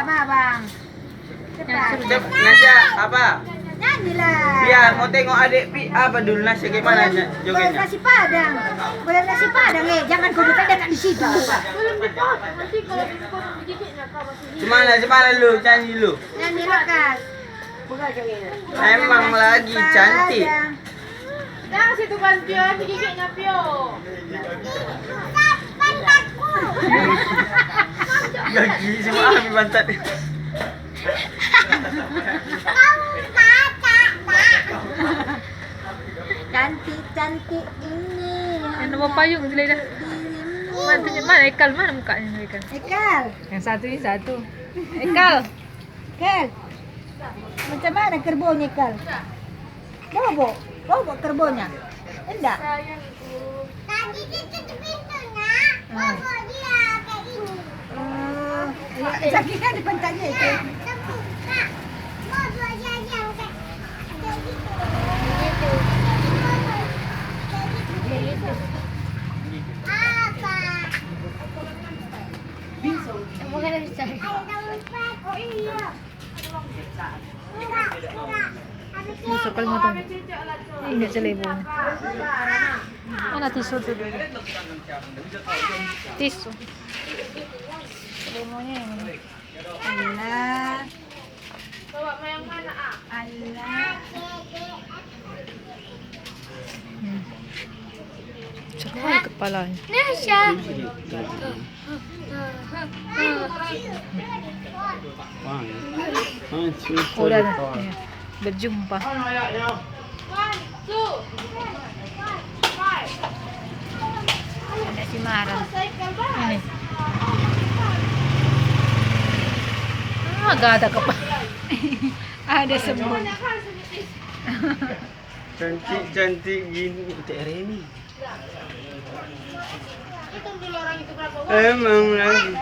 Coba bang. Cepat. Nasya apa? Nyanyilah. Biar mau tengok adik apa dulu Nasya gimana Goyang jogetnya. nasi padang. Goyang nasi padang jangan kau dekat-dekat di situ. Gimana lu nyanyi lu? Nyanyi lekas. Emang lagi cantik. Jangan situ kan Pio, gigitnya Pio. Gagi semua ambil pantat. Cantik ini. Yang nama payung sila dah. Mana Ekal, mana mukanya Ekal? Ekal. Yang satu ini satu. Ekal. Kel. Macam mana kerbaunya Kel? Bobo kerbaunya. Enggak. Tadi dia tutup pintunya, bobo dia kayak ini. Sakitnya di pantatnya itu. Terbuka, bobo aja yang kayak gitu. Apa? Bukan bisa. Oh iya. Enggak. Masuk kalau mau tuh. Ingat selebon. Mana tisu tu dulu? Tisu. Selemanya yang mana? Allah. Bawa yang mana ah? Allah. Sekali kepalanya. Nasya. Oh, dah. Ya. Berjumpa. Ada si Maran. Ini. Gak ada kepala. Ada semua. Cantik gini Teh Reni. Hitung dulu orang itu berapa? Emang lagi.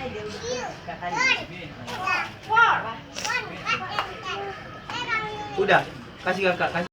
Udah, kasih kakak kasih.